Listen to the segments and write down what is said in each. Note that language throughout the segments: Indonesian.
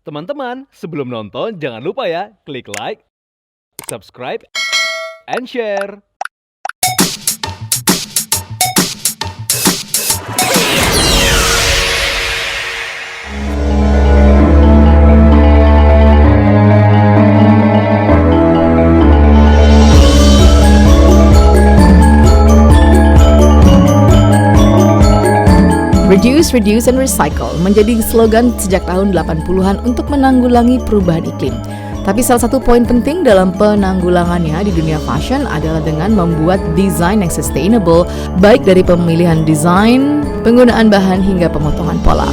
Teman-teman, sebelum nonton jangan lupa ya, klik like, subscribe, and share. Reduce, Reduce, and Recycle menjadi slogan sejak tahun 80-an untuk menanggulangi perubahan iklim. Tapi salah satu poin penting dalam penanggulangannya di dunia fashion adalah dengan membuat desain yang sustainable, baik dari pemilihan desain, penggunaan bahan, hingga pemotongan pola.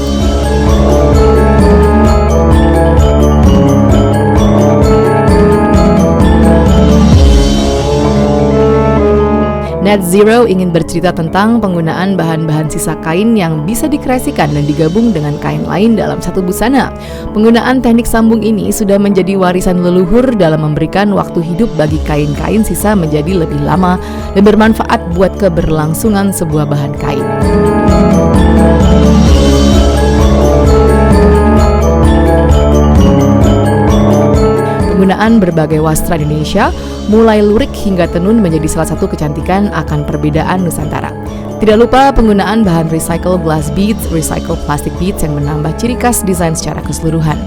Net Zero ingin bercerita tentang penggunaan bahan-bahan sisa kain yang bisa dikreasikan dan digabung dengan kain lain dalam satu busana. Penggunaan teknik sambung ini sudah menjadi warisan leluhur dalam memberikan waktu hidup bagi kain-kain sisa menjadi lebih lama dan bermanfaat buat keberlangsungan sebuah bahan kain. Penggunaan berbagai wastra Indonesia, mulai lurik hingga tenun, menjadi salah satu kecantikan akan perbedaan Nusantara. Tidak lupa penggunaan bahan recycle glass beads, recycle plastic beads yang menambah ciri khas desain secara keseluruhan.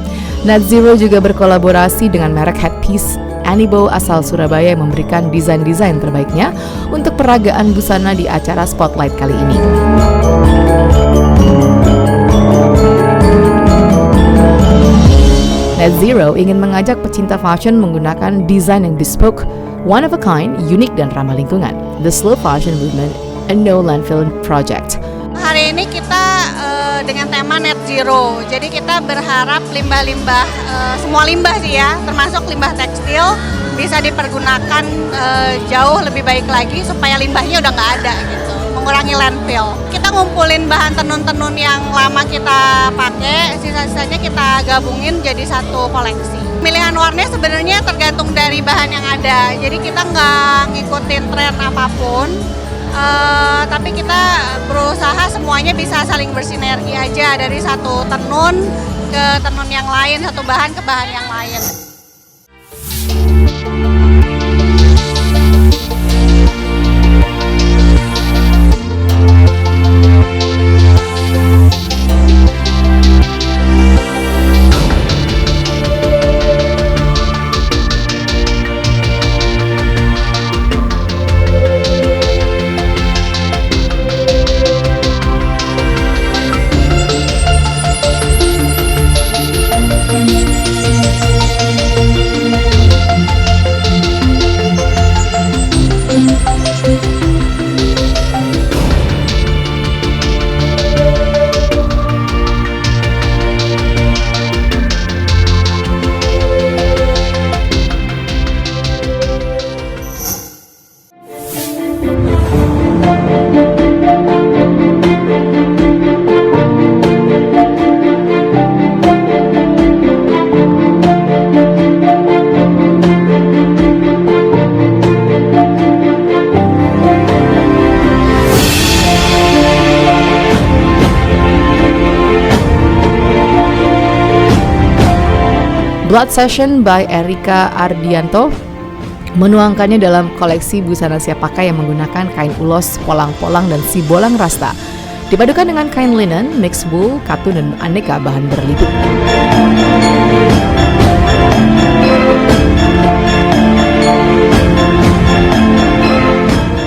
Net Zero juga berkolaborasi dengan merek headpiece Anibo asal Surabaya yang memberikan desain-desain terbaiknya untuk peragaan busana di acara Spotlight kali ini. Net Zero ingin mengajak pecinta fashion menggunakan desain yang bespoke, one of a kind, unik dan ramah lingkungan. The Slow Fashion Movement, a No Landfill Project. Hari ini kita dengan tema Net Zero, jadi kita berharap limbah-limbah, semua limbah sih ya, termasuk limbah tekstil, bisa dipergunakan jauh lebih baik lagi supaya limbahnya udah nggak ada gitu, mengurangi landfill. Kita ngumpulin bahan tenun-tenun yang lama kita pakai, sisa-sisanya kita gabungin jadi satu koleksi. Pilihan warnanya sebenarnya tergantung dari bahan yang ada, jadi kita nggak ngikutin tren apapun, tapi kita berusaha semuanya bisa saling bersinergi aja, dari satu tenun ke tenun yang lain, satu bahan ke bahan yang lain. Blood Session by Erika Ardianto menuangkannya dalam koleksi busana siap pakai yang menggunakan kain ulos, polang-polang, dan sibolang rasta. Dipadukan dengan kain linen, mixed wool, katun, dan aneka bahan berlibut.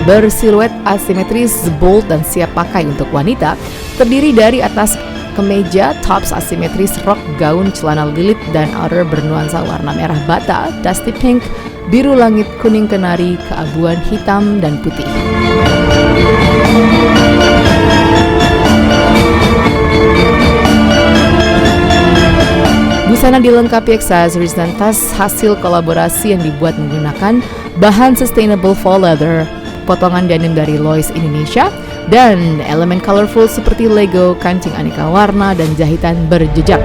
Bersiluet asimetris, bold, dan siap pakai untuk wanita, terdiri dari atas kemeja, tops asimetris, rok, gaun, celana lilit, dan outer bernuansa warna merah bata, dusty pink, biru langit, kuning kenari, keabuan, hitam, dan putih. Busana dilengkapi aksesoris dan tas hasil kolaborasi yang dibuat menggunakan bahan sustainable faux leather, potongan denim dari Lois Indonesia, dan elemen colorful seperti Lego, kancing aneka warna, dan jahitan berjejak.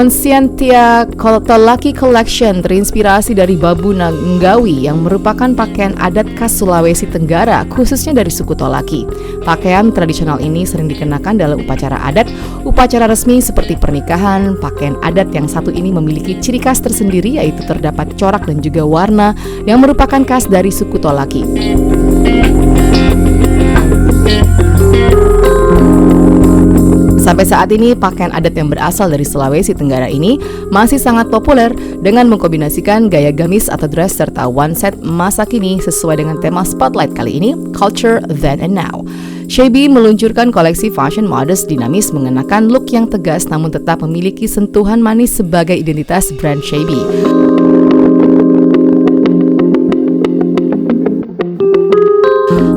Conscientia Tolaki Collection terinspirasi dari Babu Nggawi yang merupakan pakaian adat khas Sulawesi Tenggara, khususnya dari suku Tolaki. Pakaian tradisional ini sering dikenakan dalam upacara adat, upacara resmi seperti pernikahan. Pakaian adat yang satu ini memiliki ciri khas tersendiri, yaitu terdapat corak dan juga warna yang merupakan khas dari suku Tolaki. Sampai saat ini, pakaian adat yang berasal dari Sulawesi Tenggara ini masih sangat populer dengan mengkombinasikan gaya gamis atau dress serta one set masa kini sesuai dengan tema Spotlight kali ini, Culture Then and Now. Shabby meluncurkan koleksi fashion modest dinamis mengenakan look yang tegas namun tetap memiliki sentuhan manis sebagai identitas brand Shabby.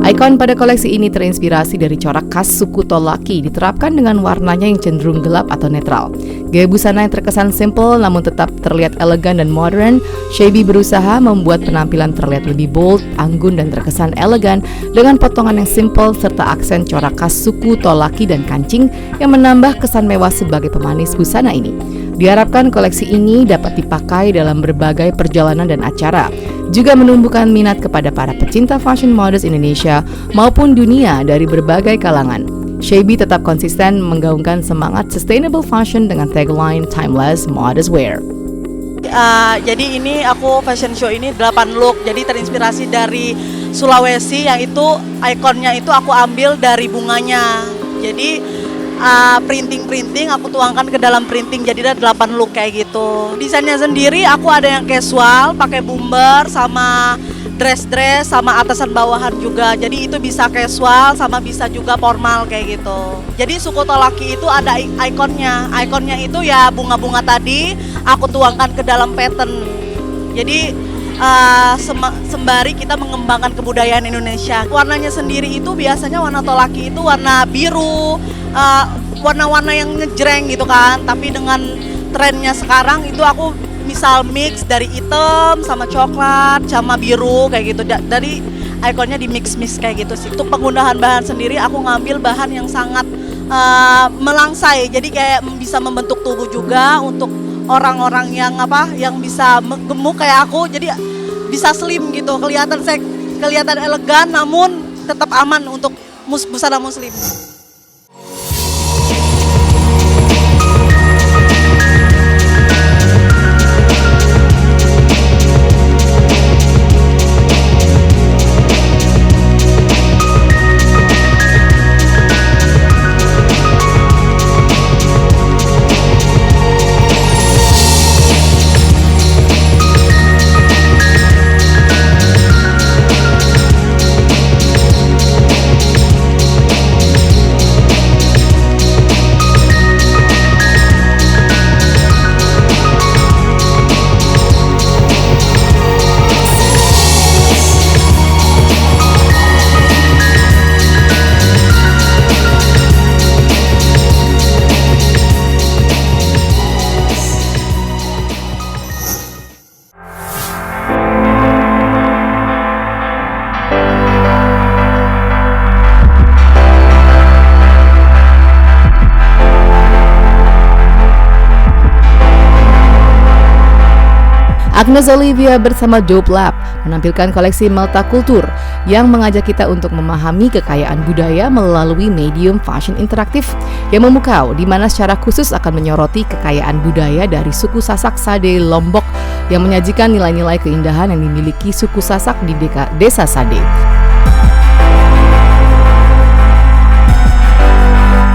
Ikon pada koleksi ini terinspirasi dari corak khas suku Tolaki, diterapkan dengan warnanya yang cenderung gelap atau netral. Gaya busana yang terkesan simple namun tetap terlihat elegan dan modern, Shabby berusaha membuat penampilan terlihat lebih bold, anggun dan terkesan elegan dengan potongan yang simple serta aksen corak khas suku Tolaki dan kancing yang menambah kesan mewah sebagai pemanis busana ini. Diharapkan koleksi ini dapat dipakai dalam berbagai perjalanan dan acara, juga menumbuhkan minat kepada para pecinta fashion modest Indonesia maupun dunia dari berbagai kalangan. Shabby tetap konsisten menggaungkan semangat sustainable fashion dengan tagline Timeless Modest Wear. Jadi ini aku fashion show ini 8 look, jadi terinspirasi dari Sulawesi yang itu ikonnya itu aku ambil dari bunganya. Jadi printing aku tuangkan ke dalam printing, jadi ada 8 look kayak gitu. Desainnya sendiri aku ada yang casual, pakai bumper sama dress sama atasan bawahan juga. Jadi itu bisa casual sama bisa juga formal kayak gitu. Jadi suku Tolaki itu ada ikonnya. Ikonnya itu ya bunga-bunga tadi aku tuangkan ke dalam pattern. Jadi sembari kita mengembangkan kebudayaan Indonesia. Warnanya sendiri itu biasanya warna Tolaki itu warna biru, warna-warna yang ngejreng gitu kan. Tapi dengan trennya sekarang itu aku misal mix dari hitam sama coklat sama biru kayak gitu. Dari ikonnya di mix kayak gitu sih. Untuk penggunaan bahan sendiri aku ngambil bahan yang sangat melangsai. Jadi kayak bisa membentuk tubuh juga untuk orang-orang yang bisa gemuk kayak aku, jadi bisa slim gitu, kelihatan elegan namun tetap aman untuk busana muslim. Agnes Olivia bersama Dope Lab menampilkan koleksi Melta Kultur yang mengajak kita untuk memahami kekayaan budaya melalui medium fashion interaktif yang memukau, di mana secara khusus akan menyoroti kekayaan budaya dari suku Sasak Sade Lombok yang menyajikan nilai-nilai keindahan yang dimiliki suku Sasak di desa Sade.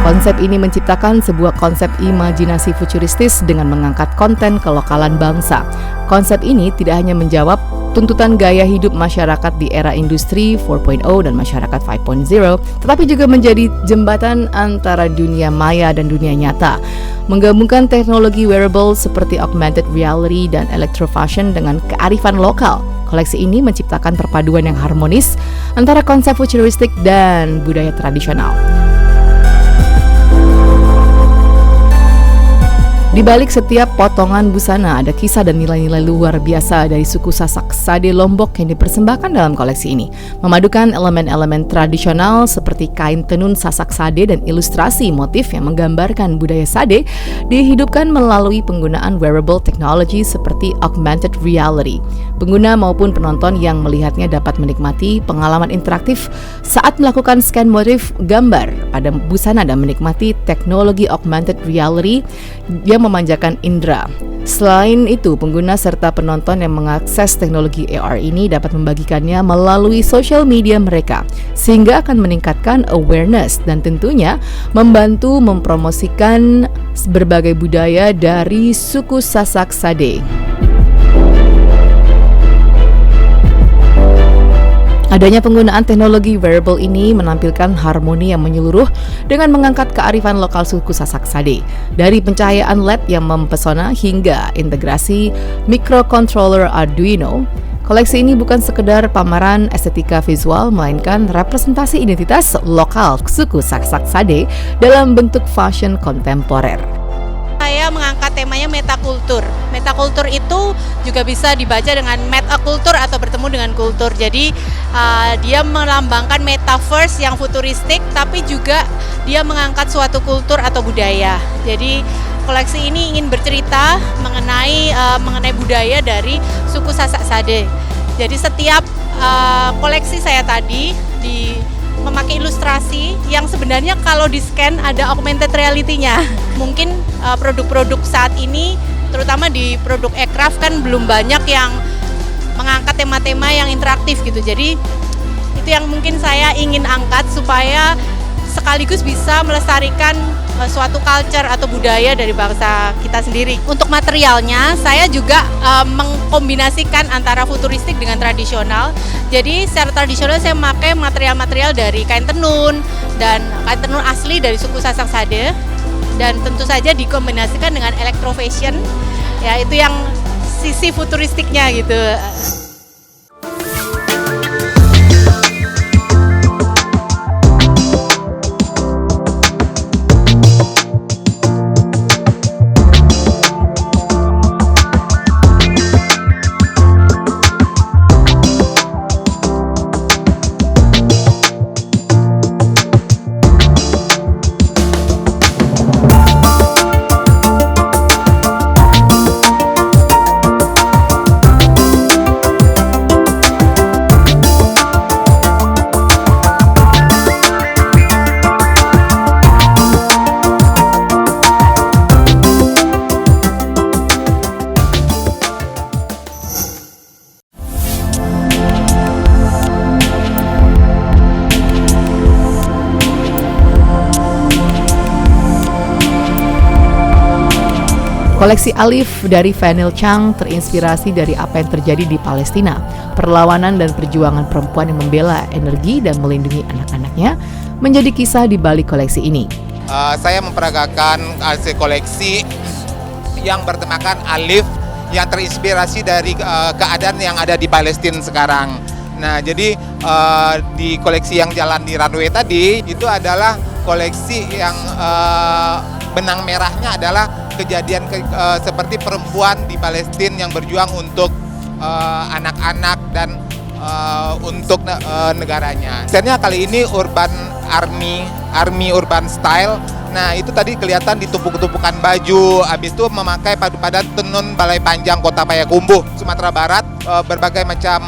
Konsep ini menciptakan sebuah konsep imajinasi futuristis dengan mengangkat konten kelokalan bangsa. Konsep ini tidak hanya menjawab tuntutan gaya hidup masyarakat di era industri 4.0 dan masyarakat 5.0, tetapi juga menjadi jembatan antara dunia maya dan dunia nyata. Menggabungkan teknologi wearable seperti augmented reality dan electrofashion dengan kearifan lokal. Koleksi ini menciptakan perpaduan yang harmonis antara konsep futuristik dan budaya tradisional. Di balik setiap potongan busana ada kisah dan nilai-nilai luar biasa dari suku Sasak Sade Lombok yang dipersembahkan dalam koleksi ini. Memadukan elemen-elemen tradisional seperti kain tenun Sasak Sade dan ilustrasi motif yang menggambarkan budaya Sade dihidupkan melalui penggunaan wearable technology seperti augmented reality. Pengguna maupun penonton yang melihatnya dapat menikmati pengalaman interaktif saat melakukan scan motif gambar pada busana dan menikmati teknologi augmented reality yang memanjakan indera. Selain itu, pengguna serta penonton yang mengakses teknologi AR ini dapat membagikannya melalui sosial media mereka, sehingga akan meningkatkan awareness dan tentunya membantu mempromosikan berbagai budaya dari suku Sasak Sade. Adanya penggunaan teknologi wearable ini menampilkan harmoni yang menyeluruh dengan mengangkat kearifan lokal suku Sasak Sade. Dari pencahayaan LED yang mempesona hingga integrasi microcontroller Arduino, koleksi ini bukan sekedar pameran estetika visual, melainkan representasi identitas lokal suku Sasak Sade dalam bentuk fashion kontemporer. Saya mengangkat temanya metakultur. Metakultur itu juga bisa dibaca dengan metakultur atau bertemu dengan kultur. Jadi dia melambangkan metaverse yang futuristik, tapi juga dia mengangkat suatu kultur atau budaya. Jadi koleksi ini ingin bercerita mengenai budaya dari suku Sasak Sade. Jadi setiap koleksi saya tadi memakai ilustrasi yang sebenarnya kalau di-scan ada augmented reality-nya. Mungkin produk-produk saat ini, terutama di produk aircraft kan belum banyak yang mengangkat tema-tema yang interaktif gitu. Jadi itu yang mungkin saya ingin angkat supaya sekaligus bisa melestarikan suatu culture atau budaya dari bangsa kita sendiri. Untuk materialnya, saya juga mengkombinasikan antara futuristik dengan tradisional. Jadi secara tradisional saya memakai material-material dari kain tenun dan kain tenun asli dari suku Sasak Sade, dan tentu saja dikombinasikan dengan electro fashion. Ya, itu yang sisi futuristiknya gitu. Koleksi Alif dari Vanille Chang terinspirasi dari apa yang terjadi di Palestina, perlawanan dan perjuangan perempuan yang membela energi dan melindungi anak-anaknya menjadi kisah di balik koleksi ini. Saya memperagakan hasil koleksi yang bertemakan Alif yang terinspirasi dari keadaan yang ada di Palestina sekarang. Nah, jadi di koleksi yang jalan di runway tadi itu adalah koleksi yang benang merahnya adalah kejadian seperti perempuan di Palestina yang berjuang untuk anak-anak dan untuk negaranya. Desainnya kali ini urban army urban style. Nah, itu tadi kelihatan di tumpuk-tumpukan baju, habis itu memakai padu padan tenun Balai Panjang Kota Payakumbuh, Sumatera Barat, berbagai macam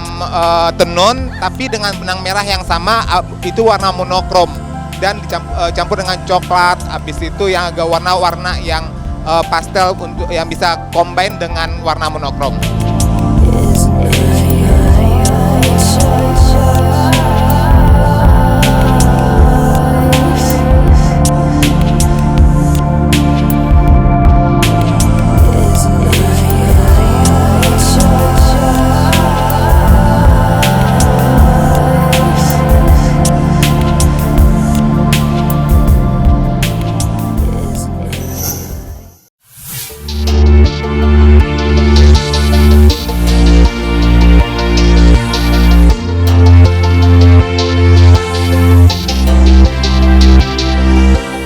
tenun, tapi dengan benang merah yang sama, itu warna monokrom dan dicampur dengan coklat, habis itu yang agak warna-warna yang pastel untuk yang bisa combine dengan warna monokrom.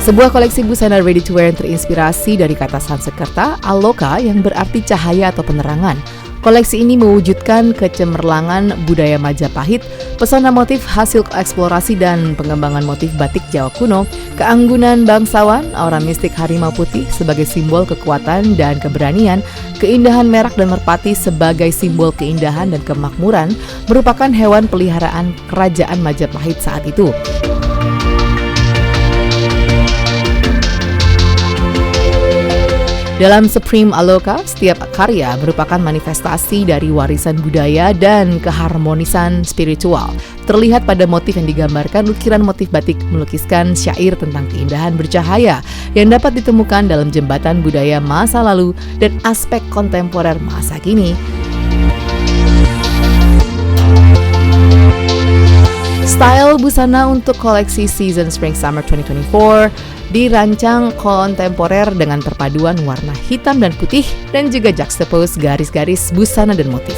Sebuah koleksi busana ready to wear yang terinspirasi dari kata Sanskerta, aloka yang berarti cahaya atau penerangan. Koleksi ini mewujudkan kecemerlangan budaya Majapahit, pesona motif hasil eksplorasi dan pengembangan motif batik Jawa kuno, keanggunan bangsawan, aura mistik harimau putih sebagai simbol kekuatan dan keberanian, keindahan merak dan merpati sebagai simbol keindahan dan kemakmuran, merupakan hewan peliharaan kerajaan Majapahit saat itu. Dalam Supreme Aloka, setiap karya merupakan manifestasi dari warisan budaya dan keharmonisan spiritual. Terlihat pada motif yang digambarkan, ukiran motif batik melukiskan syair tentang keindahan bercahaya yang dapat ditemukan dalam jembatan budaya masa lalu dan aspek kontemporer masa kini. Style busana untuk koleksi Season Spring Summer 2024 dirancang kontemporer dengan perpaduan warna hitam dan putih dan juga juxtapose garis-garis busana dan motif.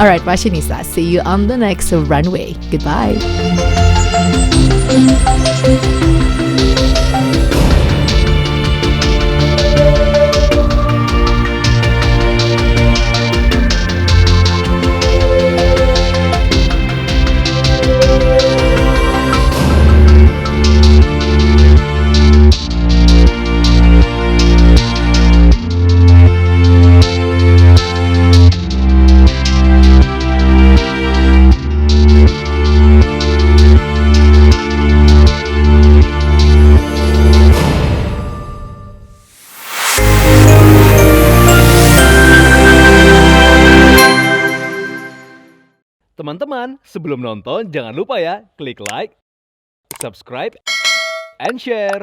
Alright, fashionista, see you on the next runway. Goodbye. Teman-teman, sebelum nonton jangan lupa ya klik like, subscribe, and share.